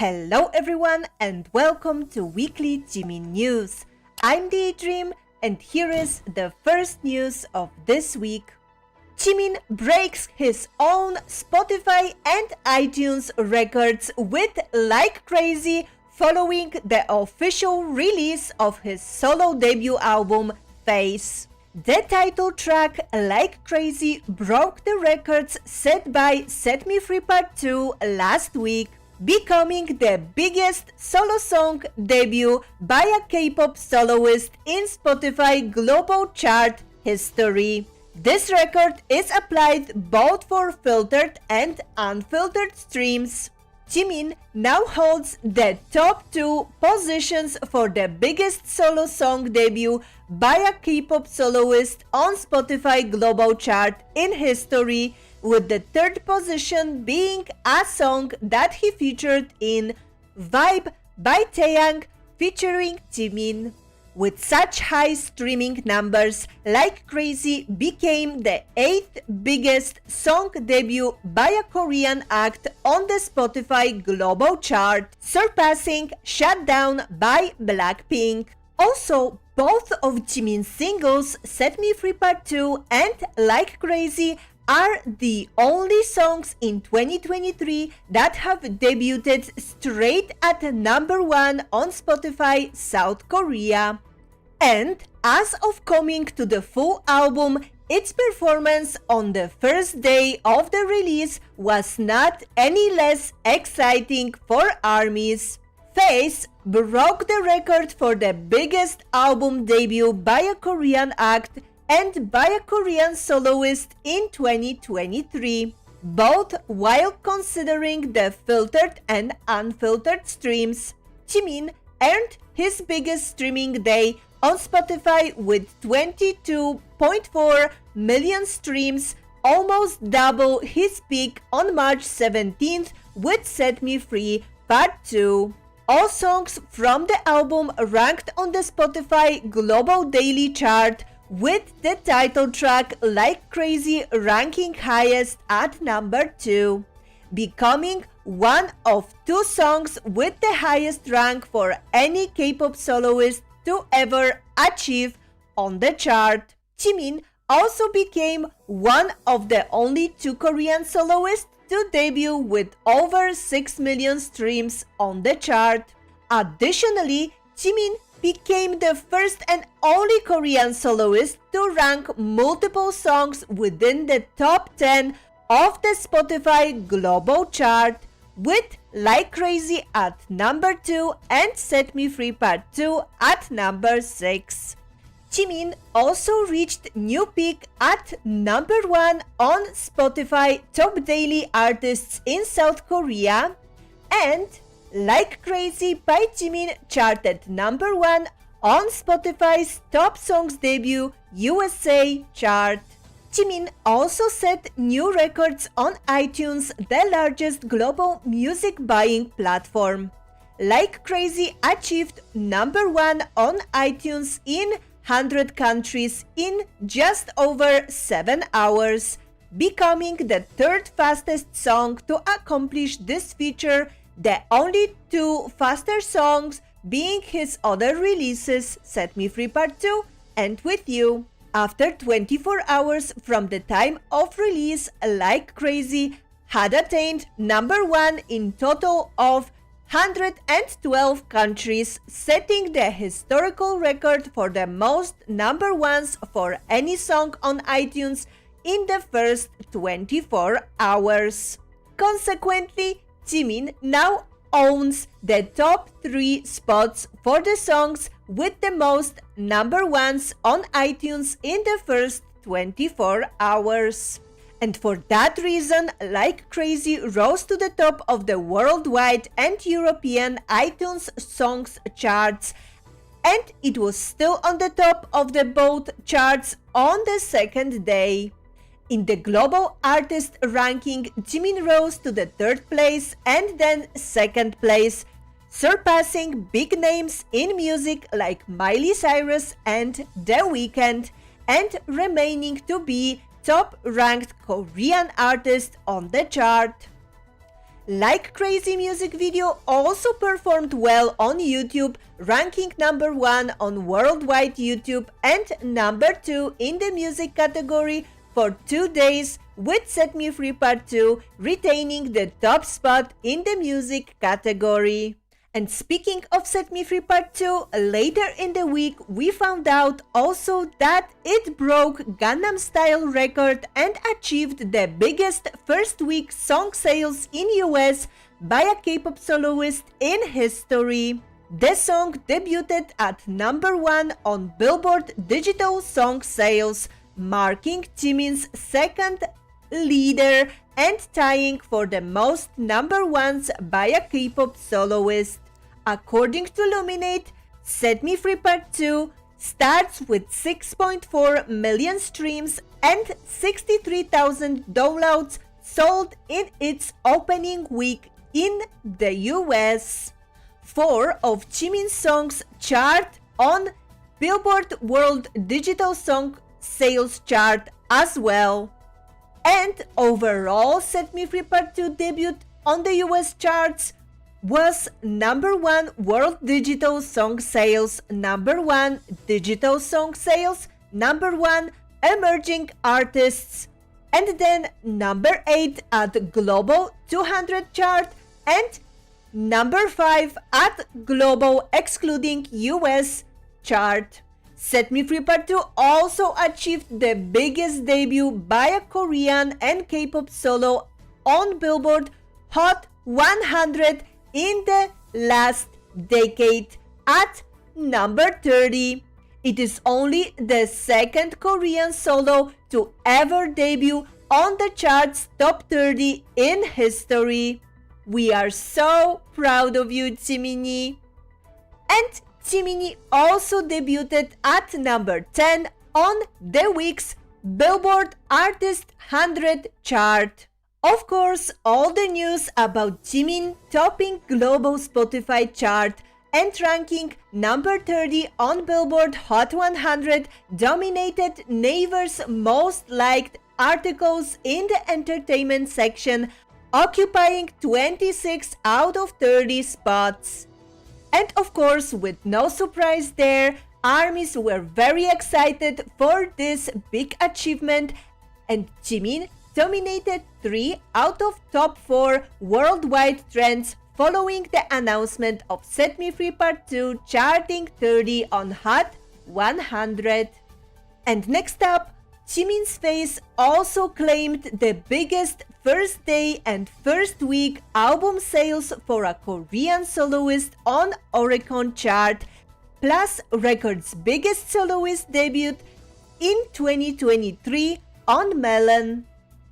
Hello everyone and welcome to Weekly Jimin News. I'm Daydream and here is the first news of this week. Jimin breaks his own Spotify and iTunes records with Like Crazy following the official release of his solo debut album, Face. The title track, Like Crazy, broke the records set by Set Me Free Part 2 last week, becoming the biggest solo song debut by a K-pop soloist in Spotify global chart history. This record is applied both for filtered and unfiltered streams. Jimin now holds the top 2 positions for the biggest solo song debut by a K-pop soloist on Spotify global chart in history, with the third position being a song that he featured in Vibe by Taeyang featuring Jimin. With such high streaming numbers, Like Crazy became the 8th biggest song debut by a Korean act on the Spotify global chart, surpassing Shut Down by Blackpink. Also, both of Jimin's singles, Set Me Free Part 2 and Like Crazy, are the only songs in 2023 that have debuted straight at number 1 on Spotify South Korea. And as of coming to the full album, its performance on the first day of the release was not any less exciting for ARMYs. Face broke the record for the biggest album debut by a Korean act and by a Korean soloist in 2023, both while considering the filtered and unfiltered streams. Jimin earned his biggest streaming day on Spotify with 22.4 million streams, almost double his peak on March 17th with Set Me Free Part 2. All songs from the album ranked on the Spotify Global Daily Chart, with the title track Like Crazy ranking highest at number 2, becoming one of 2 songs with the highest rank for any K-pop soloist to ever achieve on the chart. Jimin also became one of the only 2 Korean soloists to debut with over 6 million streams on the chart. Additionally, Jimin became the first and only Korean soloist to rank multiple songs within the top 10 of the Spotify global chart, with Like Crazy at number 2 and Set Me Free Part 2 at number 6. Jimin also reached new peak at number 1 on Spotify Top Daily Artists in South Korea, and Like Crazy by Jimin charted number 1 on Spotify's Top Songs Debut USA chart. Jimin also set new records on iTunes, the largest global music buying platform. Like Crazy achieved number 1 on iTunes in 100 countries in just over 7 hours, becoming the 3rd fastest song to accomplish this feature, the only 2 faster songs being his other releases, Set Me Free Part 2 and With You. After 24 hours from the time of release, Like Crazy had attained number 1 in total of 112 countries, setting the historical record for the most number 1s for any song on iTunes in the first 24 hours. Consequently, Jimin now owns the top 3 spots for the songs with the most number 1s on iTunes in the first 24 hours. And for that reason, Like Crazy rose to the top of the worldwide and European iTunes songs charts, and it was still on the top of the both charts on the second day. In the global artist ranking, Jimin rose to the 3rd place and then 2nd place, surpassing big names in music like Miley Cyrus and The Weeknd, and remaining to be top-ranked Korean artist on the chart. Like Crazy music video also performed well on YouTube, ranking #1 on worldwide YouTube and #2 in the music category for 2 days, with Set Me Free Part 2 retaining the top spot in the music category. And speaking of Set Me Free Part 2, later in the week we found out also that it broke Gangnam Style record and achieved the biggest first week song sales in US by a K-pop soloist in history. The song debuted at #1 on Billboard Digital Song Sales, marking Jimin's second leader and tying for the most #1s by a K-pop soloist. According to Luminate, Set Me Free Part 2 starts with 6.4 million streams and 63,000 downloads sold in its opening week in the US. 4 of Jimin's songs chart on Billboard World Digital Song Sales chart as well. And overall, Set Me Free Part 2 debut on the US charts was #1 World Digital Song Sales, #1 Digital Song Sales, #1 Emerging Artists, and then #8 at Global 200 chart and #5 at Global excluding US chart. Set Me Free Part 2 also achieved the biggest debut by a Korean and K-pop solo on Billboard Hot 100 in the last decade at #30. It is only the second Korean solo to ever debut on the chart's top 30 in history. We are so proud of you, Jiminie. And Jiminie also debuted at #10 on the week's Billboard Artist 100 chart. Of course, all the news about Jimin topping global Spotify chart and ranking #30 on Billboard Hot 100 dominated Naver's most liked articles in the entertainment section, occupying 26 out of 30 spots. And of course, with no surprise there, ARMYs were very excited for this big achievement, and Jimin dominated 3 out of top 4 worldwide trends following the announcement of Set Me Free Part 2 charting 30 on Hot 100. And next up, Jimin's face also claimed the biggest first day and first week album sales for a Korean soloist on Oricon chart, plus record's biggest soloist debut in 2023 on Melon.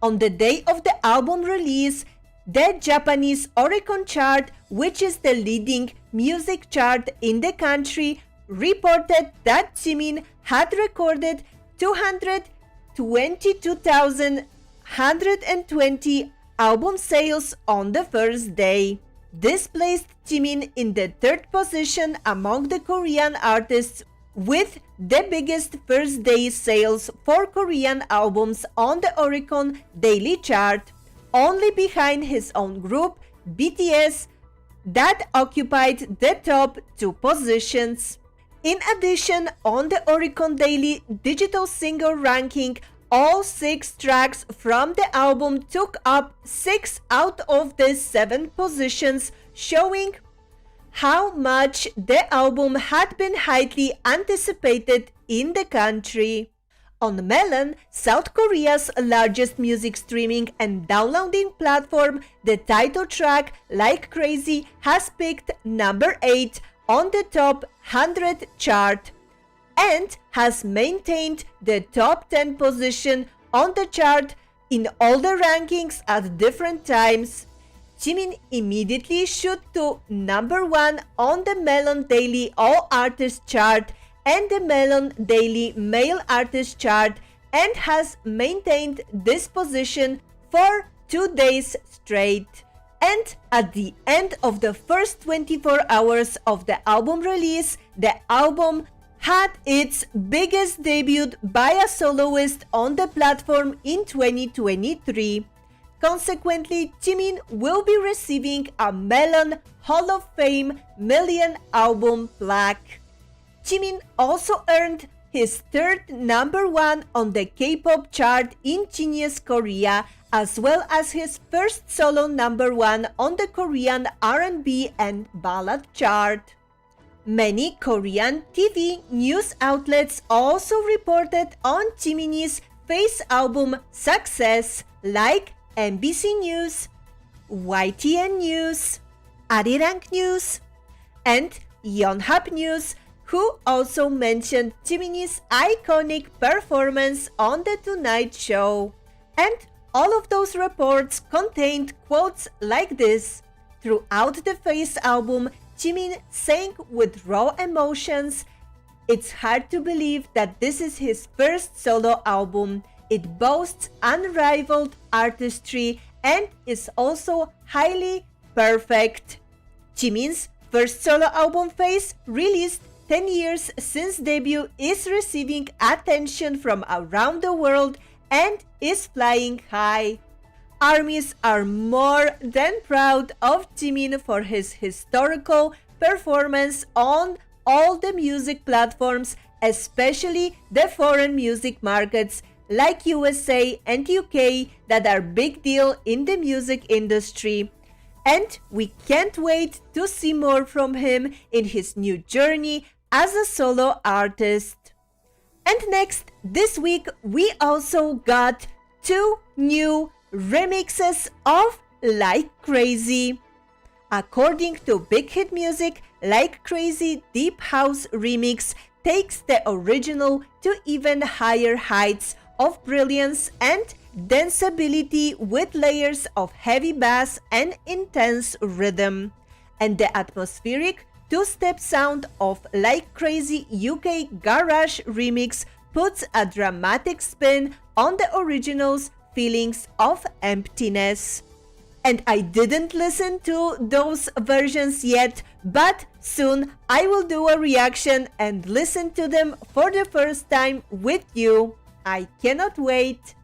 On the day of the album release, the Japanese Oricon chart, which is the leading music chart in the country, reported that Jimin had recorded 222,120 album sales on the first day. This placed Jimin in the 3rd position among the Korean artists with the biggest first day sales for Korean albums on the Oricon daily chart, only behind his own group, BTS, that occupied the top 2 positions. In addition, on the Oricon daily digital single ranking, all 6 tracks from the album took up 6 out of the 7 positions, showing how much the album had been highly anticipated in the country. On Melon, South Korea's largest music streaming and downloading platform, the title track Like Crazy has picked #8 on the top 100 chart and has maintained the top 10 position on the chart in all the rankings at different times. Jimin immediately shot to #1 on the Melon Daily All Artists chart and the Melon Daily Male Artist chart, and has maintained this position for 2 days straight. And at the end of the first 24 hours of the album release, the album had its biggest debut by a soloist on the platform in 2023. Consequently, Jimin will be receiving a Melon Hall of Fame Million Album plaque. Jimin also earned his third #1 on the K-pop chart in Genius Korea, as well as his first solo #1 on the Korean R&B and ballad chart. Many Korean TV news outlets also reported on Jiminie's Face album success, like MBC News, YTN News, Arirang News, and Yonhap News, who also mentioned Jiminie's iconic performance on The Tonight Show. And all of those reports contained quotes like this: "Throughout the Face album, Jimin sang with raw emotions. It's hard to believe that this is his first solo album. It boasts unrivaled artistry and is also highly perfect." Jimin's first solo album, Face, released 10 years since debut, is receiving attention from around the world and is flying high. ARMYs are more than proud of Jimin for his historical performance on all the music platforms, especially the foreign music markets like USA and UK that are big deal in the music industry. And we can't wait to see more from him in his new journey as a solo artist. And next, this week we also got 2 new remixes of Like Crazy. According to Big Hit Music, Like Crazy Deep House remix takes the original to even higher heights of brilliance and danceability with layers of heavy bass and intense rhythm. And the atmospheric two-step sound of Like Crazy UK Garage remix puts a dramatic spin on the original's feelings of emptiness. And I didn't listen to those versions yet, but soon I will do a reaction and listen to them for the first time with you. I cannot wait.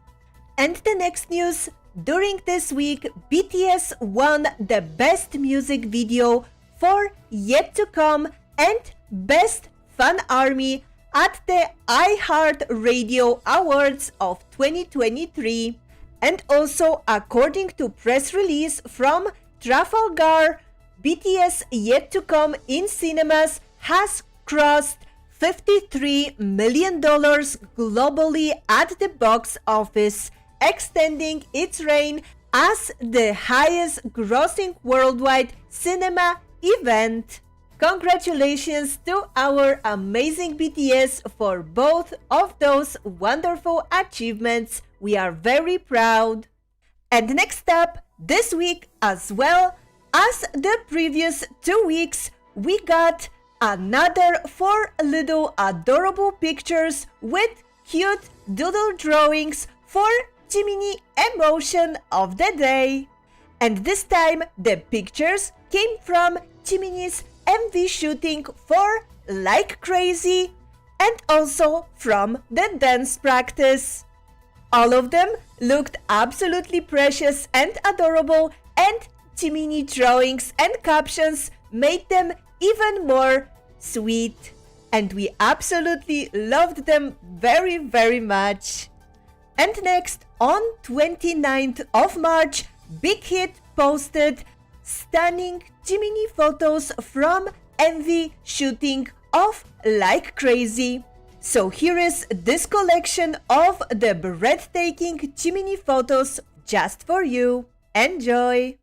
And the next news, during this week, BTS won the Best Music Video for Yet to Come and Best Fan Army at the iHeartRadio Awards of 2023. And also, according to press release from Trafalgar, BTS Yet to Come in cinemas has crossed $53 million globally at the box office, extending its reign as the highest grossing worldwide cinema event. Congratulations to our amazing BTS for both of those wonderful achievements. We are very proud. And next up, this week as well as the previous 2 weeks, we got another 4 little adorable pictures with cute doodle drawings for Jiminie emotion of the day. And this time, the pictures came from Jiminie's MV shooting for Like Crazy and also from the dance practice. All of them looked absolutely precious and adorable, and Jiminie drawings and captions made them even more sweet. And we absolutely loved them very, very much. And next, on 29th of March, Big Hit posted stunning Jiminie photos from MV shooting of Like Crazy. So here is this collection of the breathtaking Jiminie photos just for you. Enjoy!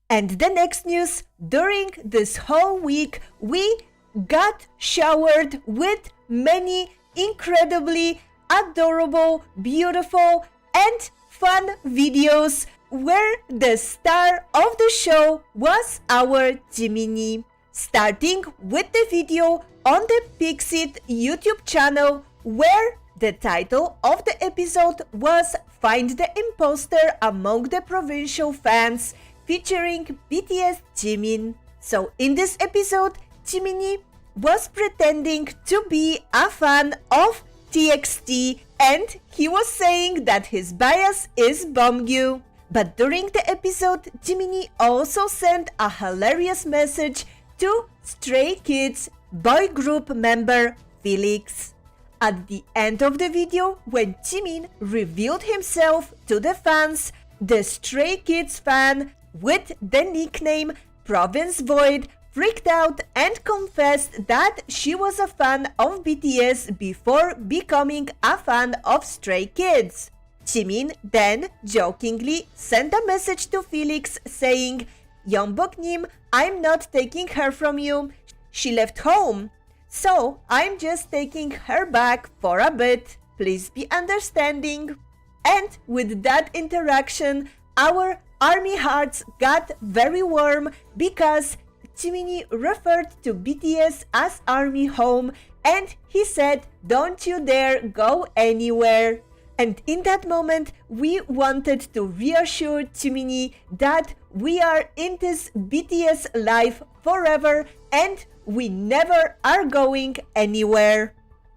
And the next news, during this whole week, we got showered with many incredibly adorable, beautiful, and fun videos where the star of the show was our Jiminie. Starting with the video on the Pixit YouTube channel where the title of the episode was Find the Imposter Among the Provincial Fans, featuring BTS Jimin. So in this episode, Jiminie was pretending to be a fan of TXT and he was saying that his bias is Beomgyu. But during the episode, Jiminie also sent a hilarious message to Stray Kids boy group member Felix. At the end of the video, when Jimin revealed himself to the fans, the Stray Kids fan with the nickname Province Void freaked out and confessed that she was a fan of BTS before becoming a fan of Stray Kids. Jimin then jokingly sent a message to Felix saying, "Yeonboknim, I'm not taking her from you. She left home. So I'm just taking her back for a bit. Please be understanding." And with that interaction, our ARMY hearts got very warm because Jiminie referred to BTS as ARMY home and he said, "Don't you dare go anywhere." And in that moment, we wanted to reassure Jiminie that we are in this BTS life forever and we never are going anywhere.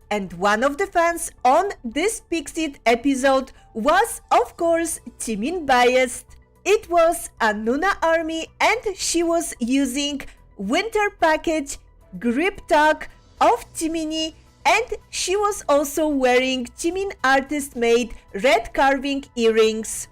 And one of the fans on this Pixit episode was, of course, Jimin biased. It was Anuna Army and she was using winter package grip tag of Jiminie and she was also wearing Jimin artist-made red carving earrings.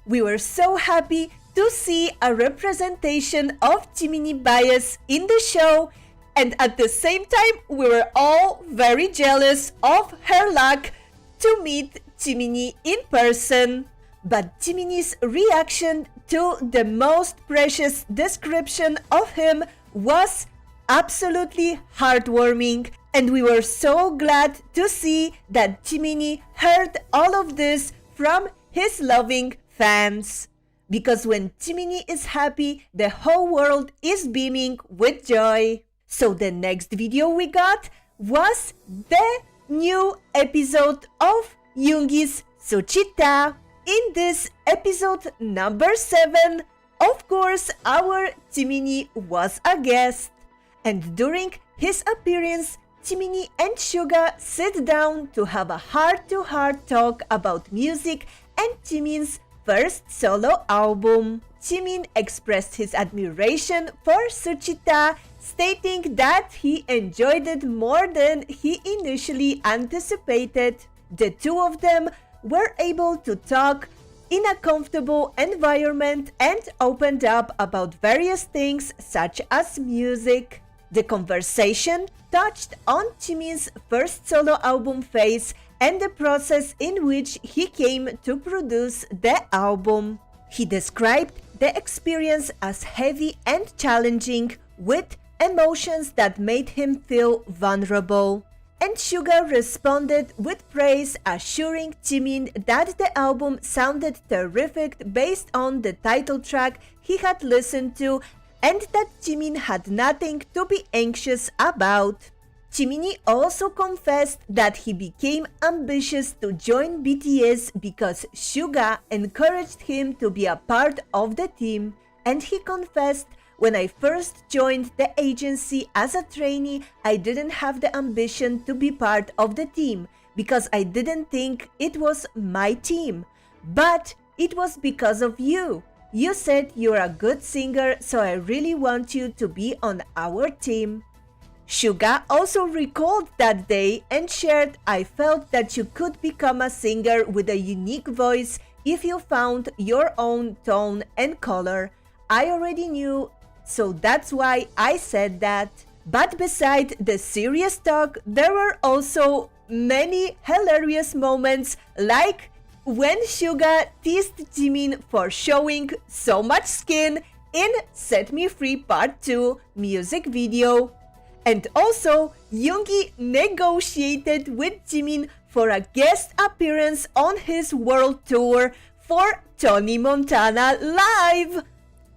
We were so happy to see a representation of Jiminie bias in the show, and at the same time we were all very jealous of her luck to meet Jiminie in person. But Jiminie's reaction to the most precious description of him was absolutely heartwarming, and we were so glad to see that Jiminie heard all of this from his loving fans. Because when Jiminie is happy, the whole world is beaming with joy. So the next video we got was the new episode of Yoongi's Suchita. In this episode number 7, of course, our Jiminie was a guest. And during his appearance, Jiminie and Suga sit down to have a heart-to-heart talk about music and Jimin's first solo album. Jimin expressed his admiration for Suchita, stating that he enjoyed it more than he initially anticipated. The two of them were able to talk in a comfortable environment and opened up about various things such as music. The conversation touched on Jimin's first solo album phase and the process in which he came to produce the album. He described the experience as heavy and challenging, with emotions that made him feel vulnerable. And Suga responded with praise, assuring Jimin that the album sounded terrific based on the title track he had listened to and that Jimin had nothing to be anxious about. Jiminie also confessed that he became ambitious to join BTS because Suga encouraged him to be a part of the team, and he confessed, "When I first joined the agency as a trainee, I didn't have the ambition to be part of the team because I didn't think it was my team. But it was because of you. You said you're a good singer, so I really want you to be on our team." Suga also recalled that day and shared, "I felt that you could become a singer with a unique voice if you found your own tone and color. I already knew, so that's why I said that." But beside the serious talk, there were also many hilarious moments, like when Suga teased Jimin for showing so much skin in Set Me Free Part 2 music video. And also, Yoongi negotiated with Jimin for a guest appearance on his world tour for Tony Montana Live.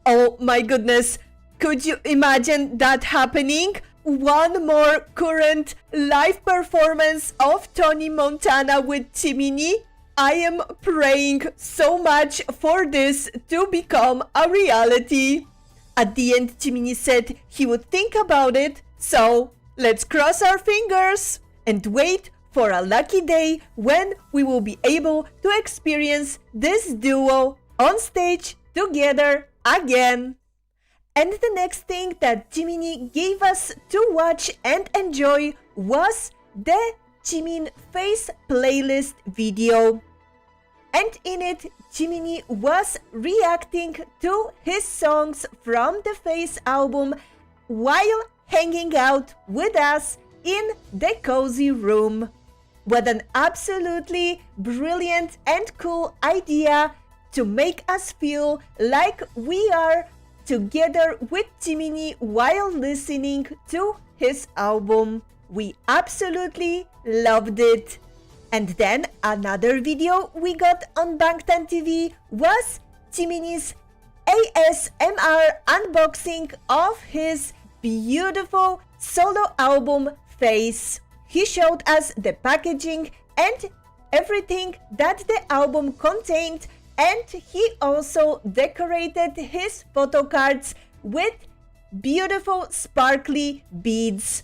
Oh my goodness, could you imagine that happening? One more current live performance of Tony Montana with Jiminie? I am praying so much for this to become a reality. At the end, Jiminie said he would think about it, so let's cross our fingers and wait for a lucky day when we will be able to experience this duo on stage together again. And the next thing that Jiminie gave us to watch and enjoy was the Jimin Face playlist video. And in it, Jiminie was reacting to his songs from the Face album while hanging out with us in the cozy room. What an absolutely brilliant and cool idea to make us feel like we are together with Jiminie while listening to his album. We absolutely loved it. And then another video we got on Bangtan TV was Jiminie's ASMR unboxing of his beautiful solo album Face. He showed us the packaging and everything that the album contained, and he also decorated his photo cards with beautiful sparkly beads.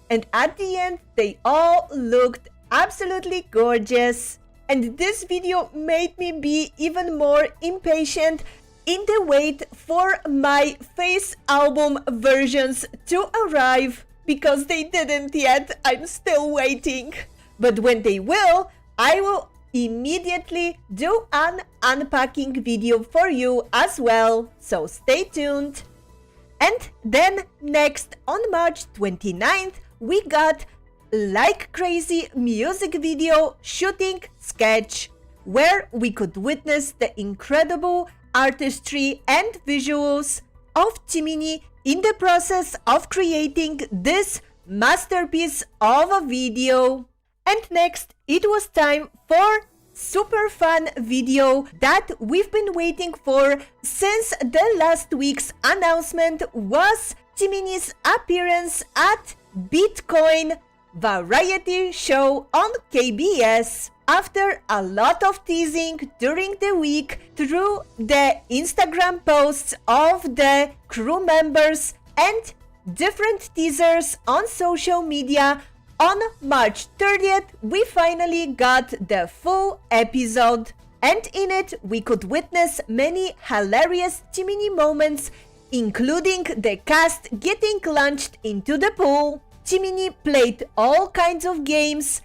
And at the end, they all looked absolutely gorgeous. And this video made me be even more impatient in the wait for my Face album versions to arrive, because they didn't yet. I'm still waiting. But when they will, I will immediately do an unpacking video for you as well, so stay tuned. And then next on March 29th, we got Like Crazy music video shooting sketch, where we could witness the incredible artistry and visuals of Jiminie in the process of creating this masterpiece of a video. And next, it was time for super fun video that we've been waiting for since the last week's announcement was Jiminie's appearance at Bitcoin variety show on KBS. After a lot of teasing during the week through the Instagram posts of the crew members and different teasers on social media, on March 30th, we finally got the full episode. And in it, we could witness many hilarious Jiminie moments, including the cast getting launched into the pool. Jiminie played all kinds of games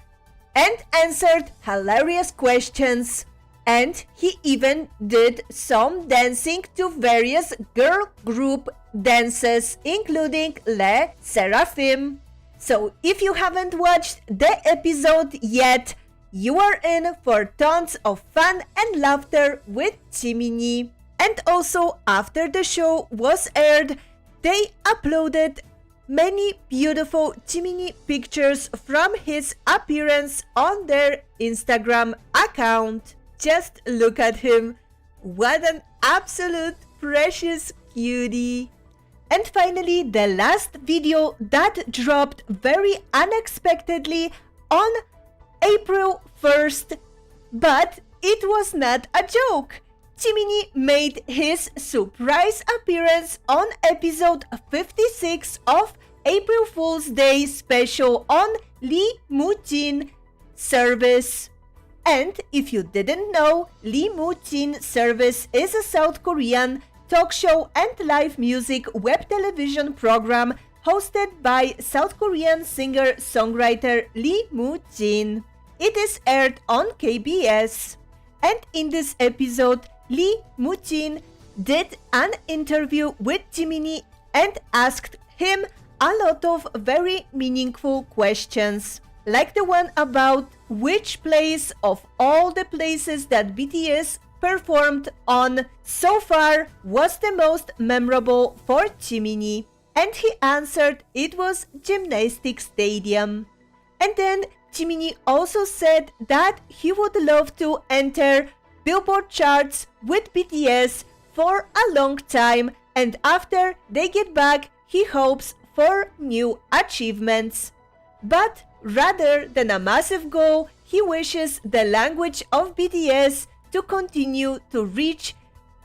and answered hilarious questions. And he even did some dancing to various girl group dances, including Les Seraphim. So if you haven't watched the episode yet, you are in for tons of fun and laughter with Jiminie. And also, after the show was aired, they uploaded many beautiful Jiminie pictures from his appearance on their Instagram account. Just look at him. What an absolute precious cutie. And finally, the last video that dropped very unexpectedly on April 1st. But it was not a joke. Jiminie made his surprise appearance on episode 56 of April Fool's Day special on Lee Moo-jin service. And if you didn't know, Lee Moo-jin service is a South Korean talk show and live music web television program hosted by South Korean singer-songwriter Lee Moo-jin. It is aired on KBS. And in this episode, Lee Moo-jin did an interview with Jiminie and asked him a lot of very meaningful questions, like the one about which place of all the places that BTS performed on so far was the most memorable for Jiminie. and he answered it was gymnastics stadium. And then Jiminie also said that he would love to enter Billboard charts with BTS for a long time, and after they get back, he hopes for new achievements. But rather than a massive goal, he wishes the language of BTS to continue to reach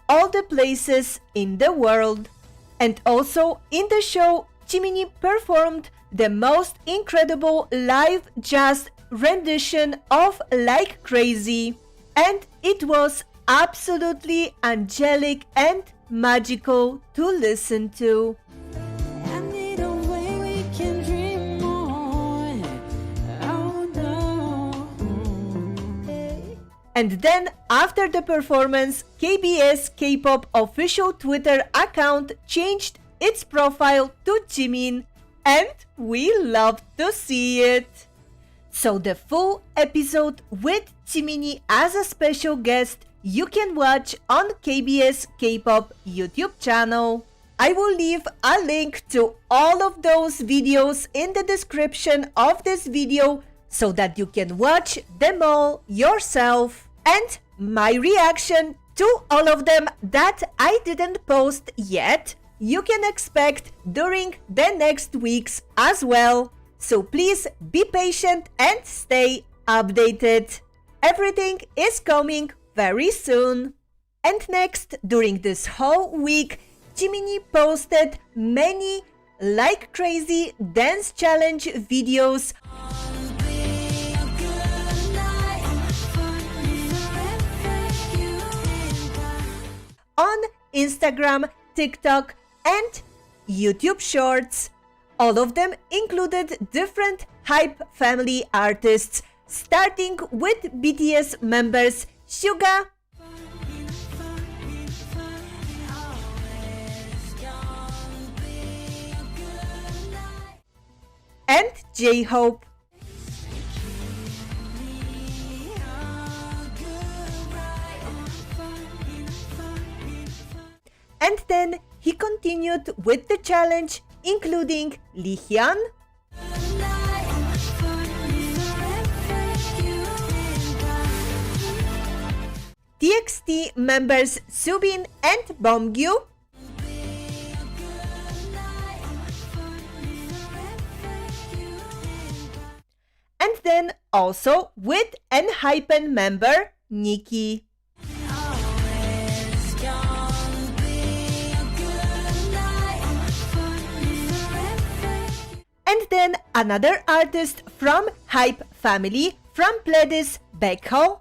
all the places in the world. And also in the show, Jiminie performed the most incredible live jazz rendition of Like Crazy, and it was absolutely angelic and magical to listen to. And then, after the performance, KBS K-pop official Twitter account changed its profile to Jimin, and we loved to see it. So the full episode with Jiminie as a special guest you can watch on KBS K-pop YouTube channel. I will leave a link to all of those videos in the description of this video so that you can watch them all yourself. And my reaction to all of them that I didn't post yet, you can expect during the next weeks as well. So please be patient and stay updated. Everything is coming very soon. And next, during this whole week, Jiminie posted many Like Crazy dance challenge videos on Instagram, TikTok, and YouTube Shorts. All of them included different Hype family artists, starting with BTS members Suga, and J-Hope. And then he continued with the challenge, including Lee Hyun, TXT members Subin and Bomgyu, and then also with ENHYPEN member Nikki. And then another artist from Hype family, from Pledis, Baekho.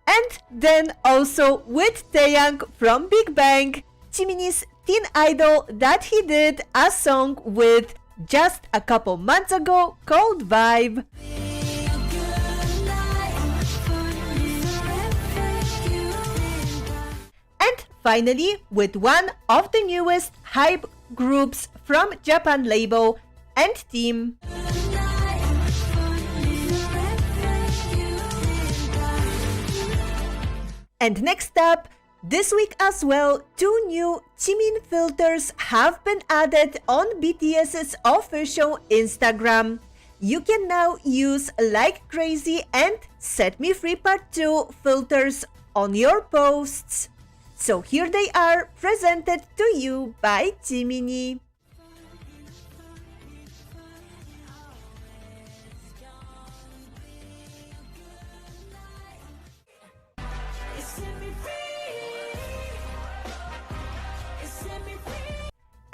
And then also with Taeyang from Big Bang, Jiminie's teen idol that he did a song with just a couple months ago called Vibe. And finally, with one of the newest Hype groups from Japan label, and Team. And next up, this week as well, 2 new Jimin filters have been added on BTS's official Instagram. You can now use Like Crazy and Set Me Free Part 2 filters on your posts. So here they are, presented to you by Jiminie.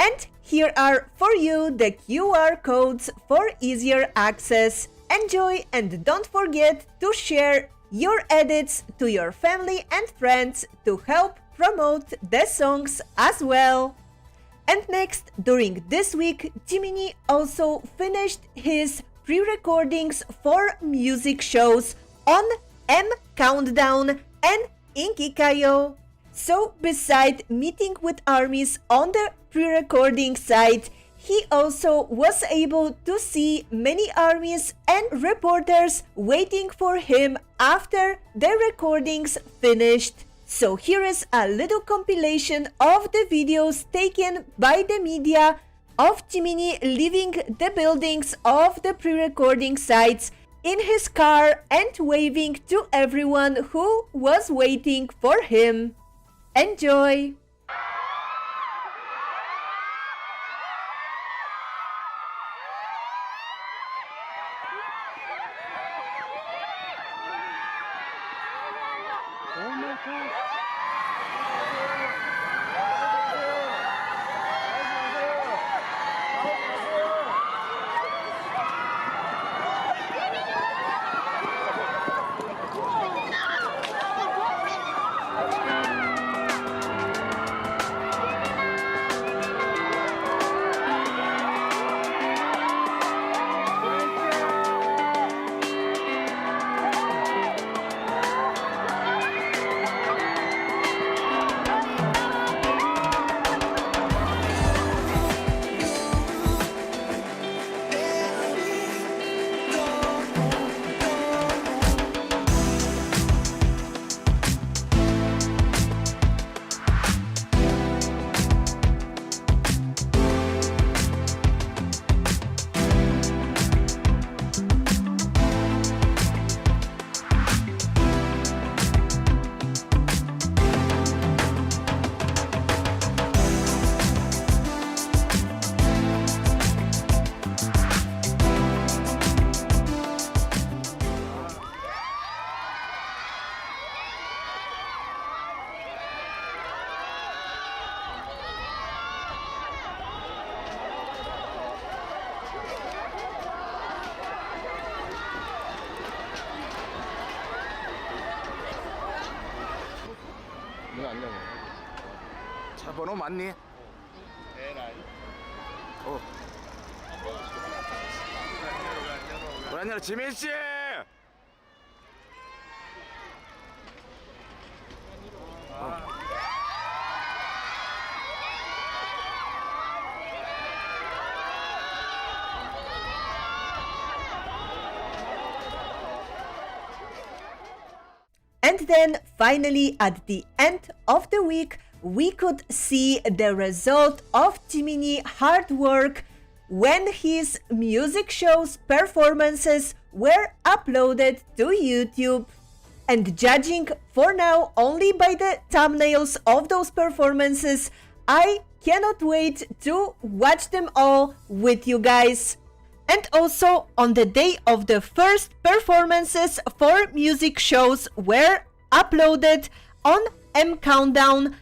And here are for you the QR codes for easier access. Enjoy and don't forget to share your edits to your family and friends to help promote the songs as well. And next, during this week, Jiminie also finished his pre-recordings for music shows on M Countdown and Inkikayo. So beside meeting with ARMYs on the pre-recording side, he also was able to see many armies and reporters waiting for him after the recordings finished. So here is a little compilation of the videos taken by the media of Jiminie leaving the buildings of the pre-recording sites in his car and waving to everyone who was waiting for him. Enjoy! Oh my God. 문 안 열어. 차 번호 맞니? 에라이. 어. 문 안 열어. 지민 씨. And then finally at the end of the week, we could see the result of Jiminie's hard work when his music shows performances were uploaded to YouTube. And judging for now only by the thumbnails of those performances, I cannot wait to watch them all with you guys. And also on the day of the first performances for music shows were uploaded on M Countdown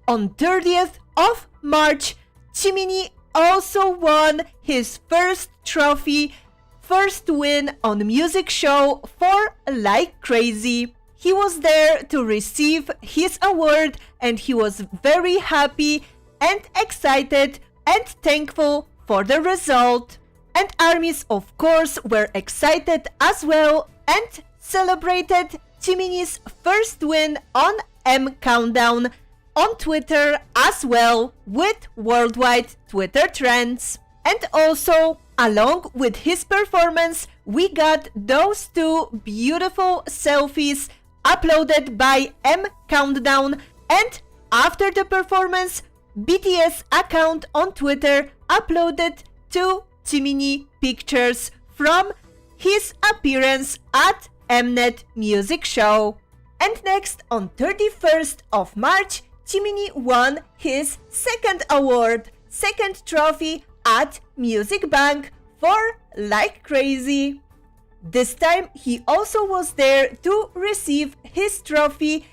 on 30th of March, Jiminie also won his first trophy, first win on music show for Like Crazy. He was there to receive his award and he was very happy and excited and thankful for the result. And armies of course were excited as well and celebrated Jiminie's first win on M Countdown on Twitter as well with worldwide Twitter trends. And also along with his performance we got those two beautiful selfies uploaded by M Countdown, and after the performance BTS account on Twitter uploaded two Jiminie pictures from his appearance at Mnet Music Show. And next, on 31st of March, Jiminie won his second award, second trophy at Music Bank for Like Crazy. This time he also was there to receive his trophy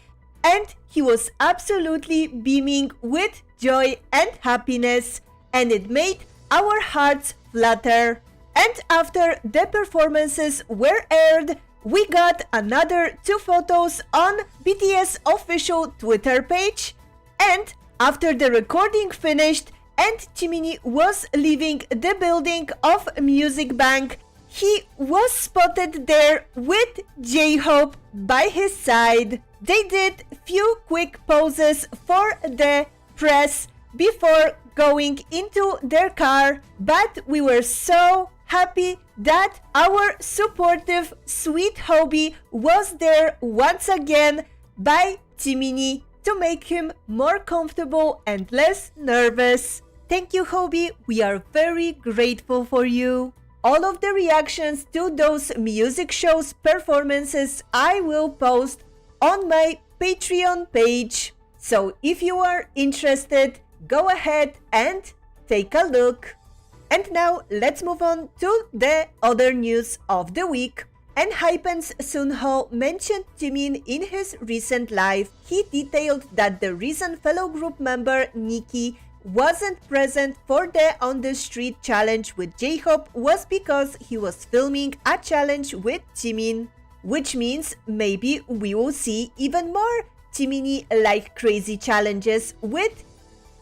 and he was absolutely beaming with joy and happiness, and it made our hearts flutter. And after the performances were aired, we got another two photos on BTS official Twitter page. And after the recording finished and Jiminie was leaving the building of Music Bank, he was spotted there with J-Hope by his side. They did few quick poses for the press before going into their car, but we were so happy that our supportive, sweet Hobie was there once again by Jiminie to make him more comfortable and less nervous. Thank you, Hobie. We are very grateful for you. All of the reactions to those music shows performances I will post on my Patreon page. So if you are interested, go ahead and take a look. And now let's move on to the other news of the week. ENHYPEN's Sunho mentioned Jimin in his recent live. He detailed that the reason fellow group member Nikki wasn't present for the On the Street challenge with J-Hope was because he was filming a challenge with Jimin. Which means maybe we will see even more Jiminie like crazy challenges with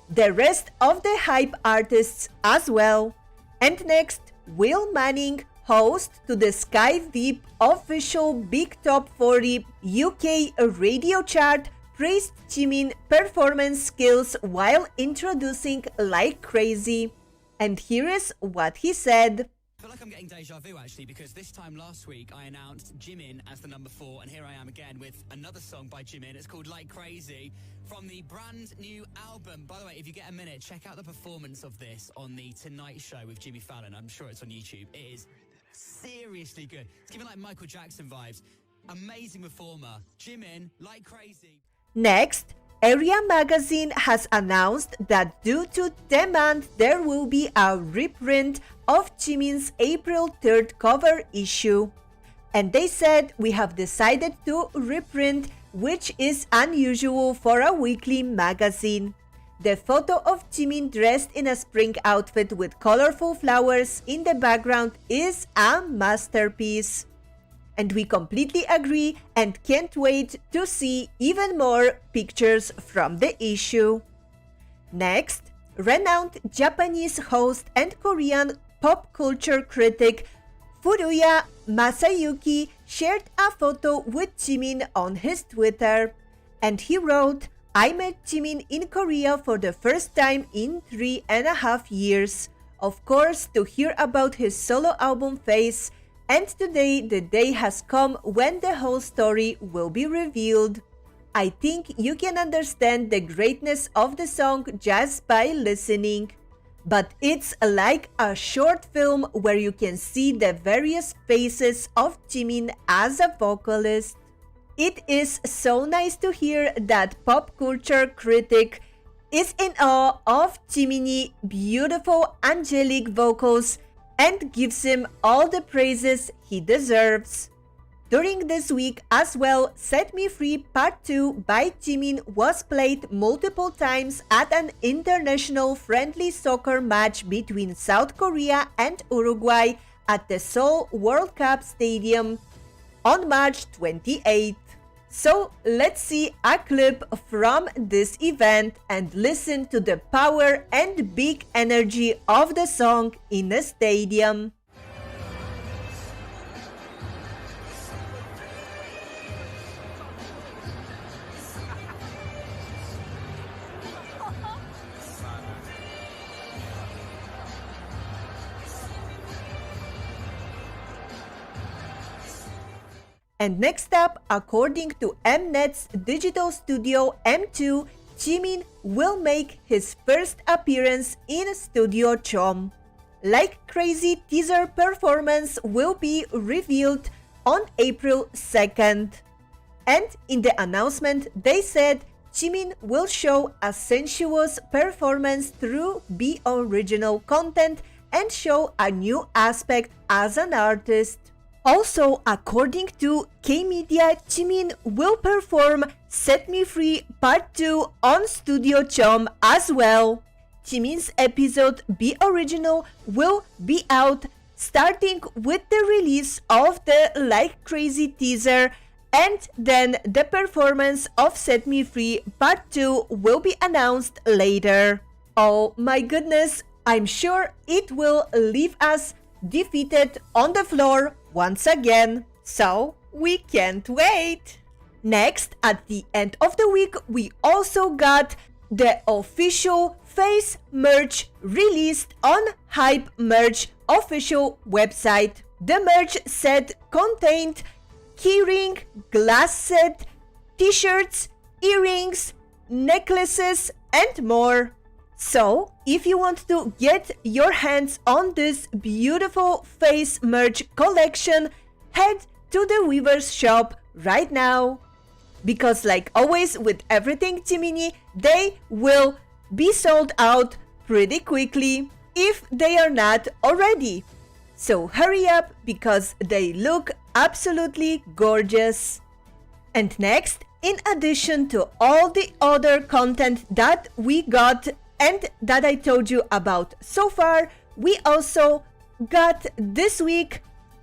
the rest of the hype artists as well. And next, Will Manning, host to the Sky VIP official Big Top 40 UK radio chart, praised Jimin's performance skills while introducing Like Crazy. And here is what he said. I feel like I'm getting deja vu actually, because this time last week I announced Jimin as the number 4, and here I am again with another song by Jimin. It's called Like Crazy from the brand new album. By the way, if you get a minute, check out the performance of this on the Tonight Show with Jimmy Fallon. I'm sure it's on YouTube. It is seriously good. It's giving like Michael Jackson vibes. Amazing performer. Jimin, Like Crazy. Next, Area Magazine has announced that due to demand, there will be a reprint of Jimin's April 3rd cover issue. And they said, we have decided to reprint, which is unusual for a weekly magazine. The photo of Jimin dressed in a spring outfit with colorful flowers in the background is a masterpiece. And we completely agree and can't wait to see even more pictures from the issue. Next, renowned Japanese host and Korean pop culture critic Furuya Masayuki shared a photo with Jimin on his Twitter. And he wrote, I met Jimin in Korea for the first time in 3.5 years. Of course, to hear about his solo album Face. And today, the day has come when the whole story will be revealed. I think you can understand the greatness of the song just by listening. But it's like a short film where you can see the various phases of Jimin as a vocalist. It is so nice to hear that pop culture critic is in awe of Jiminie's beautiful angelic vocals and gives him all the praises he deserves. During this week as well, Set Me Free Part 2 by Jimin was played multiple times at an international friendly soccer match between South Korea and Uruguay at the Seoul World Cup Stadium on March 28th. So let's see a clip from this event and listen to the power and big energy of the song in the stadium. And next up, according to Mnet's digital studio M2, Jimin will make his first appearance in Studio Chom. Like Crazy teaser performance will be revealed on April 2nd. And in the announcement, they said Jimin will show a sensuous performance through the original content and show a new aspect as an artist. Also, according to K-Media, Jimin will perform Set Me Free Part 2 on Studio Chom as well. Jimin's episode Be Original will be out starting with the release of the Like Crazy teaser, and then the performance of Set Me Free Part 2 will be announced later. Oh my goodness, I'm sure it will leave us defeated on the floor once again, so we can't wait. Next, at the end of the week, we also got the official face merch released on Hype Merch official website. The merch set contained keyring, glass set, t-shirts, earrings, necklaces, and more. So, if you want to get your hands on this beautiful face merch collection, head to the Weaver's shop right now. Because like always with everything Jiminie, they will be sold out pretty quickly if they are not already. So hurry up because they look absolutely gorgeous. And next, in addition to all the other content that we got and that I told you about so far, we also got this week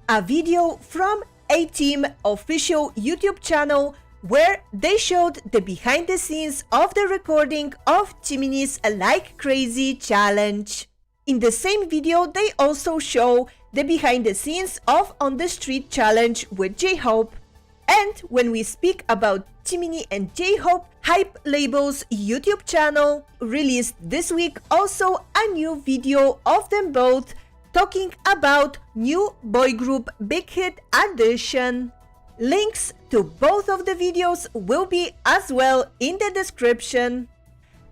a video from A-Team official YouTube channel where they showed the behind the scenes of the recording of Jiminie's Like Crazy challenge. In the same video, they also show the behind the scenes of On the Street challenge with J-Hope. And when we speak about Jiminie and J-Hope, Hype Label's YouTube channel released this week also a new video of them both talking about new boy group Big Hit Edition. Links to both of the videos will be as well in the description.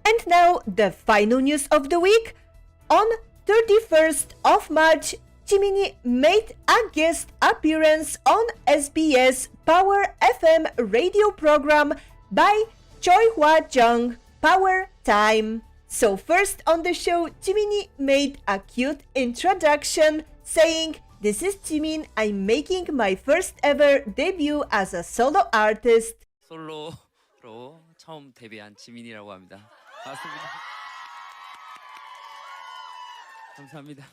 And now the final news of the week. On 31st of March, Jiminie made a guest appearance on SBS Power FM radio program by Choi Hwa-jung, Power Time. So first on the show, Jiminie made a cute introduction saying, "This is Jimin, I'm making my first ever debut as a solo artist." 솔로로 처음 데뷔한 지민이라고 합니다. 반갑습니다. 감사합니다.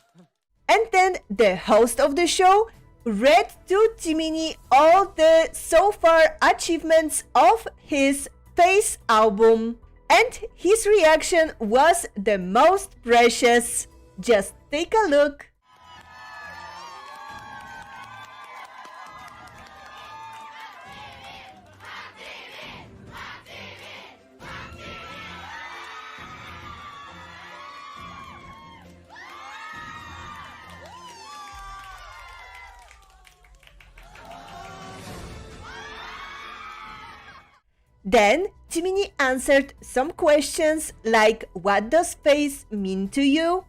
And then the host of the show read to Jiminie all the so far achievements of his Face album. And his reaction was the most precious. Just take a look. Then Jiminie answered some questions like, "What does face mean to you?"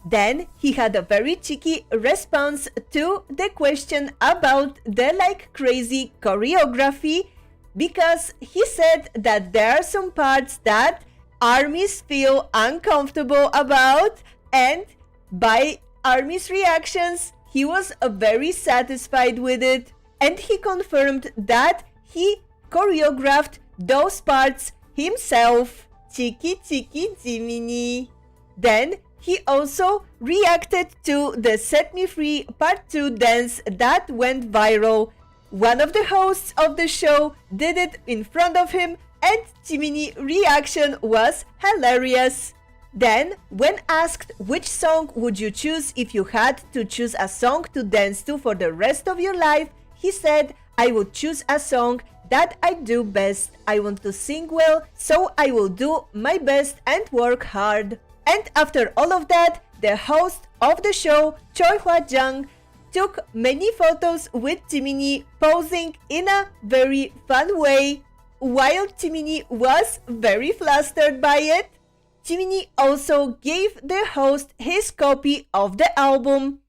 Then he had a very cheeky response to the question about the Like Crazy choreography, because he said that there are some parts that ARMYs feel uncomfortable about, and by ARMY's reactions, he was very satisfied with it. And he confirmed that he choreographed those parts himself. Cheeky Jiminie. Then he also reacted to the Set Me Free Part 2 dance that went viral. One of the hosts of the show did it in front of him and Jiminie's reaction was hilarious. Then, when asked which song would you choose if you had to choose a song to dance to for the rest of your life, he said, "I would choose a song that I do best. I want to sing well, so I will do my best and work hard." And after all of that, the host of the show, Choi Hwa-jung, took many photos with Jiminie posing in a very fun way. While Jiminie was very flustered by it, Jiminie also gave the host his copy of the album.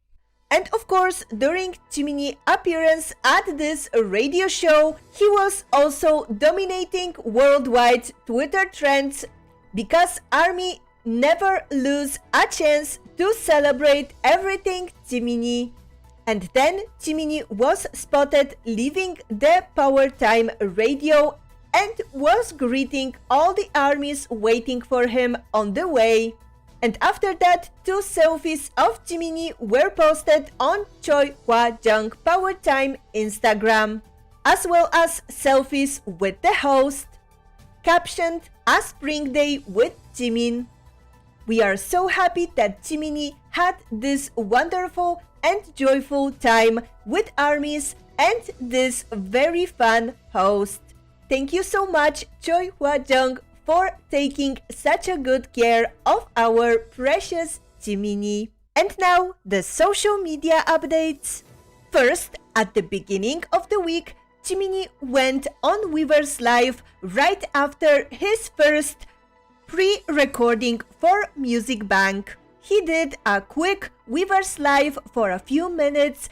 And of course, during Jiminie's appearance at this radio show, he was also dominating worldwide Twitter trends because ARMY never lose a chance to celebrate everything Jiminie. And then Jiminie was spotted leaving the Power Time radio and was greeting all the ARMYs waiting for him on the way. And after that, 2 selfies of Jiminie were posted on Choi Hwa-jung Power Time Instagram, as well as selfies with the host, captioned "A Spring Day with Jimin." We are so happy that Jiminie had this wonderful and joyful time with ARMYs and this very fun host. Thank you so much, Choi Hwa-jung, for taking such a good care of our precious Jiminie. And now the social media updates. First, at the beginning of the week, Jiminie went on Weverse Live right after his first pre-recording for Music Bank. He did a quick Weverse Live for a few minutes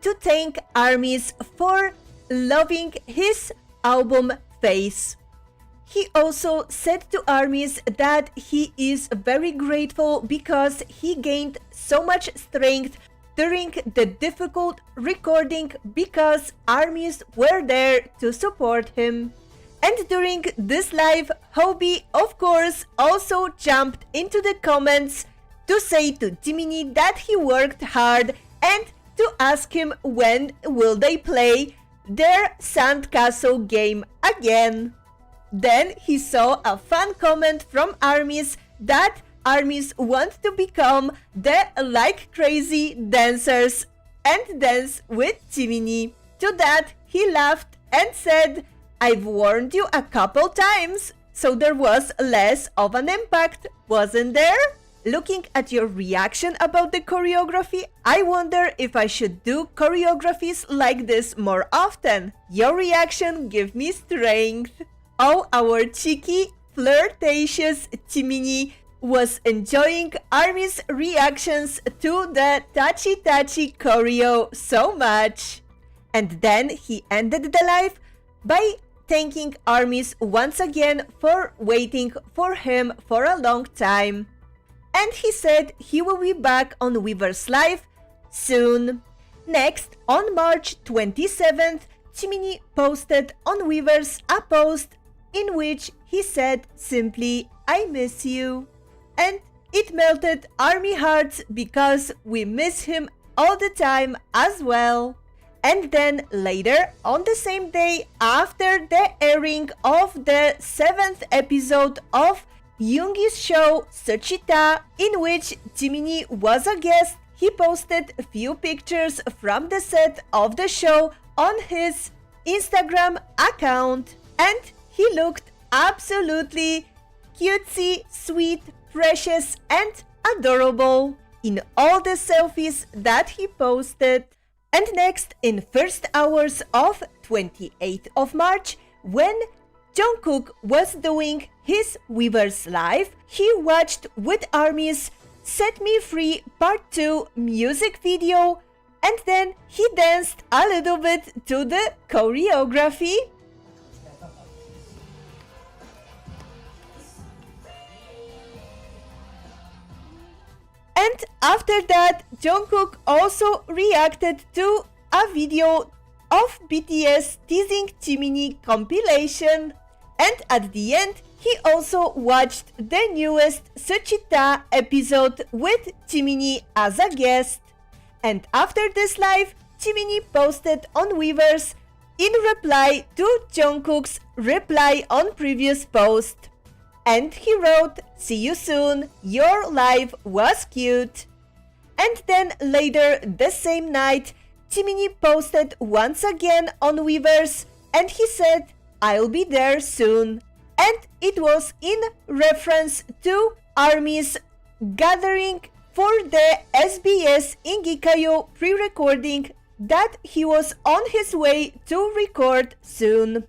to thank ARMYs for loving his album Face. He also said to ARMYs that he is very grateful because he gained so much strength during the difficult recording because ARMYs were there to support him. And during this live, Hobie of course also jumped into the comments to say to Jiminie that he worked hard and to ask him when will they play their sandcastle game again. Then he saw a fun comment from ARMYs that ARMYs want to become the like crazy dancers and dance with Jiminie. To that he laughed and said, "I've warned you a couple times, so there was less of an impact, wasn't there?" Looking at your reaction about the choreography, I wonder if I should do choreographies like this more often. Your reaction gives me strength. Oh, our cheeky, flirtatious Jiminie was enjoying ARMY's reactions to the touchy choreo so much. And then he ended the live by thanking ARMYs once again for waiting for him for a long time. And he said he will be back on Weverse Live soon. Next, on March 27th, Jiminie posted on Weverse a post in which he said simply, "I miss you." And it melted ARMY hearts because we miss him all the time as well. And then later, on the same day, after the airing of the 7th episode of Yoongi's show Suchita, in which Jiminie was a guest, he posted a few pictures from the set of the show on his Instagram account. And he looked absolutely cutesy, sweet, precious, and adorable in all the selfies that he posted. And next, in first hours of 28th of March, when Jungkook was doing his Weverse Live, he watched with ARMYs Set Me Free Part 2 music video, and then he danced a little bit to the choreography. And after that, Jungkook also reacted to a video of BTS teasing Jiminie compilation. And at the end, he also watched the newest Suchita episode with Jiminie as a guest. And after this live, Jiminie posted on Weverse in reply to Jungkook's reply on previous post. And he wrote, "See you soon, your live was cute." And then later the same night, Jiminie posted once again on Weverse and he said, "I'll be there soon." And it was in reference to ARMY's gathering for the SBS Ingikayo pre-recording that he was on his way to record soon.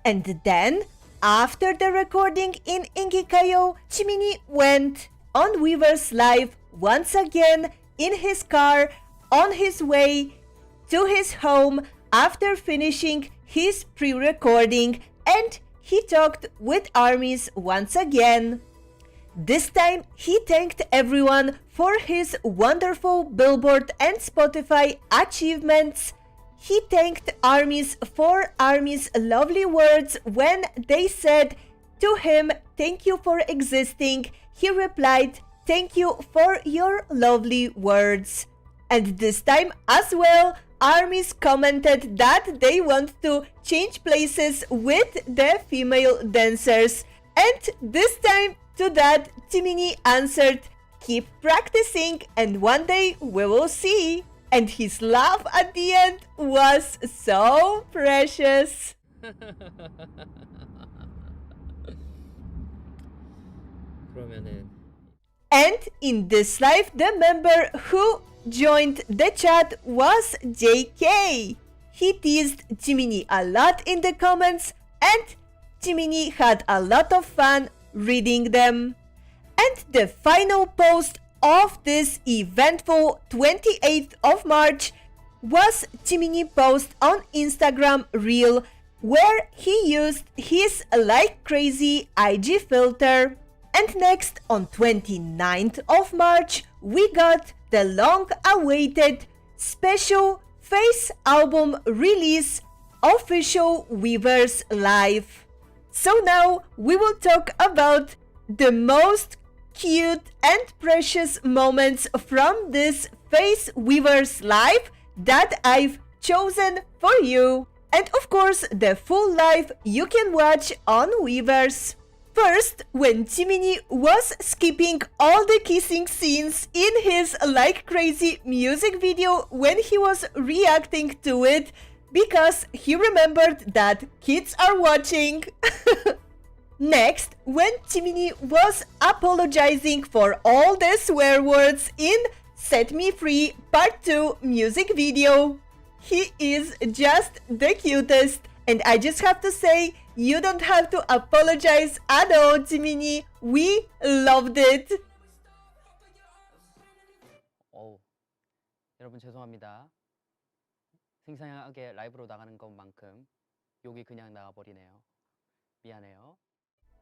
And then, after the recording in Ingikayo, Jiminie went on Weverse Live once again in his car on his way to his home after finishing his pre-recording, and he talked with ARMYs once again. This time, he thanked everyone for his wonderful Billboard and Spotify achievements. He thanked ARMYs for ARMYs' lovely words when they said to him, "Thank you for existing." He replied, "Thank you for your lovely words." And this time as well, ARMYs commented that they want to change places with the female dancers. And this time to that, Jiminie answered, "Keep practicing and one day we will see." And his laugh at the end was so precious. 그러면은 And in this live, the member who joined the chat was JK. He teased Jiminie a lot in the comments, and Jiminie had a lot of fun reading them. And the final post of this eventful 28th of March was Jiminie post on Instagram Reel, where he used his like crazy IG filter. And next, on 29th of March, we got the long-awaited special Face album release, official Weverse Live. So now we will talk about the most cute and precious moments from this Face Weverse Live that I've chosen for you. And of course, the full live you can watch on Weverse. First, when Jiminie was skipping all the kissing scenes in his Like Crazy music video when he was reacting to it, because he remembered that kids are watching. Next, when Jiminie was apologizing for all the swear words in Set Me Free Part 2 music video. He is just the cutest, and I just have to say, you don't have to apologize at all, Jiminie. We loved it. 여러분 죄송합니다. 생생하게 라이브로 나가는 것만큼 욕이 그냥 나와버리네요. 미안해요.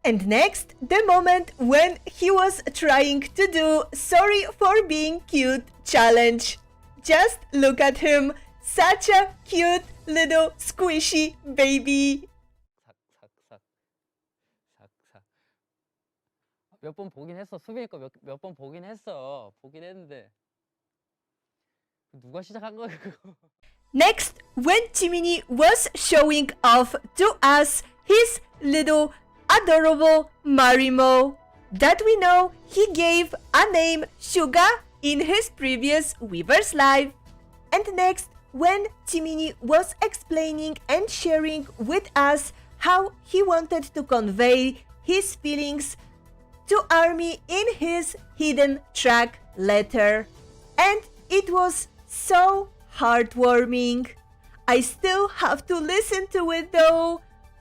And next, the moment when he was trying to do Sorry for Being Cute challenge. Just look at him. Such a cute little squishy baby. 삭삭삭삭삭. 몇 번 보긴 했어. 수빈이 거 몇 번 보긴 했어. 보긴 했는데 누가 시작한 거야 그거? Next, when Jiminie was showing off to us his little adorable Marimo that we know he gave a name Suga in his previous Weverse Live. And next, when Jiminie was explaining and sharing with us how he wanted to convey his feelings to ARMY in his hidden track letter. And it was so heartwarming. I still have to listen to it though.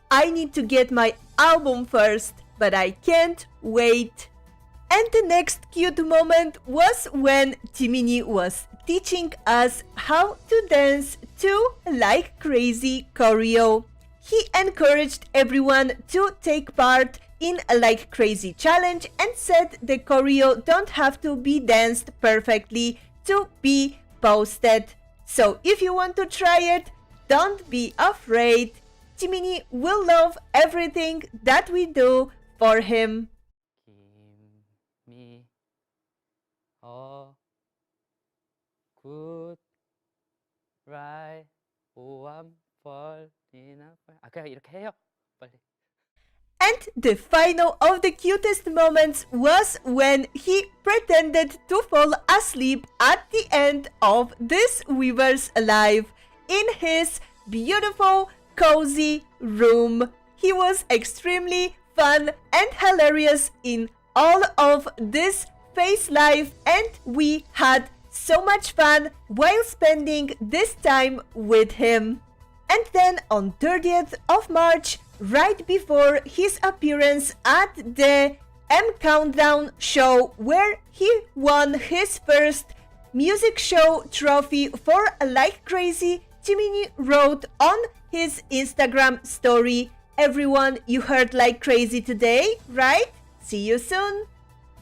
I need to get my album first, but I can't wait. And the next cute moment was when Jiminie was teaching us how to dance to Like Crazy choreo. He encouraged everyone to take part in a Like Crazy challenge and said the choreo don't have to be danced perfectly to be posted. So if you want to try it, don't be afraid. Jiminie will love everything that we do for him. 김미 good right 오암 벌리나 그냥 이렇게 해요 빨리. And the final of the cutest moments was when he pretended to fall asleep at the end of this Weverse Live in his beautiful, cozy room. He was extremely fun and hilarious in all of this Face Live, and we had so much fun while spending this time with him. And then on 30th of March, right before his appearance at the M Countdown show where he won his first music show trophy for Like Crazy, Jiminie wrote on his Instagram story, "Everyone, you heard Like Crazy today, right? See you soon."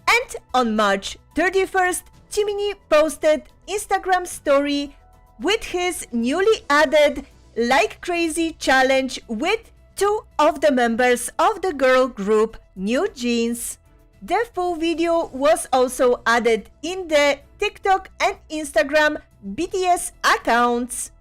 And on March 31st, Jiminie posted Instagram story with his newly added Like Crazy challenge with two of the members of the girl group New Jeans. The full video was also added in the TikTok and Instagram BTS accounts.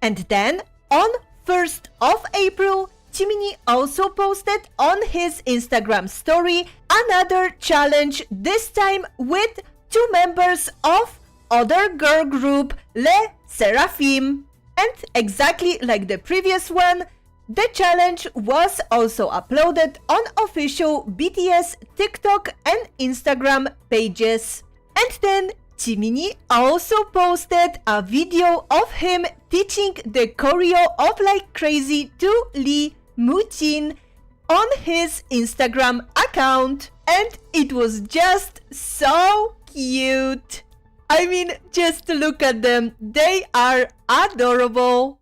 And then on 1st of April, Jiminie also posted on his Instagram story another challenge, this time with two members of other girl group Les Seraphim. And exactly like the previous one, The challenge was also uploaded on official BTS TikTok and Instagram pages. And then Jiminie also posted a video of him teaching the choreo of Like Crazy to Lee Moo-jin on his Instagram account. And it was just so cute. I mean, just look at them. They are adorable.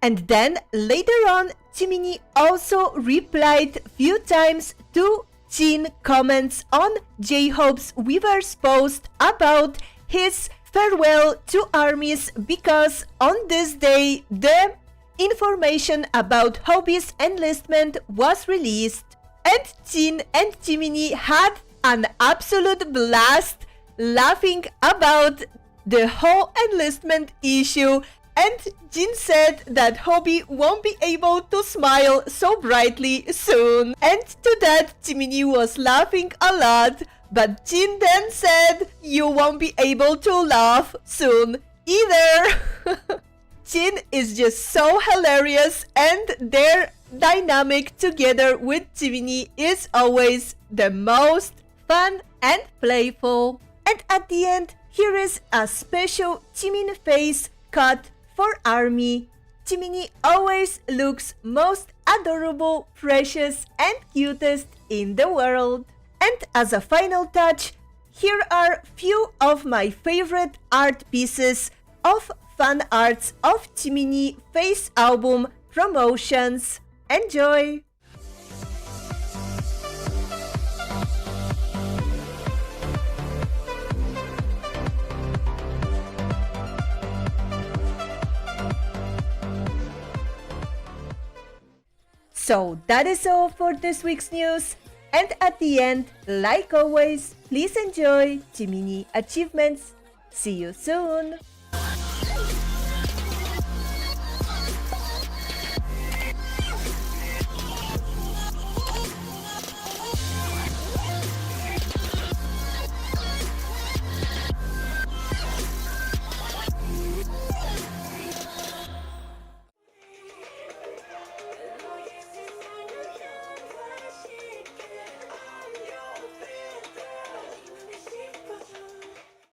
And then later on, Jiminie also replied few times to Jin comments on J-Hope's Weaver's post about his farewell to armies, because on this day the information about Hobi's enlistment was released. And Jin and Jiminie had an absolute blast laughing about the whole enlistment issue. And Jin said that Hobie won't be able to smile so brightly soon. And to that, Jiminie was laughing a lot. But Jin then said, "You won't be able to laugh soon either." Jin is just so hilarious, and their dynamic together with Jiminie is always the most fun and playful. And at the end, here is a special Jimin face cut for ARMY. Jiminie always looks most adorable, precious, and cutest in the world. And as a final touch, here are few of my favorite art pieces of fan arts of Jiminie face album promotions. Enjoy! So that is all for this week's news. And at the end, like always, please enjoy Jiminie achievements. See you soon!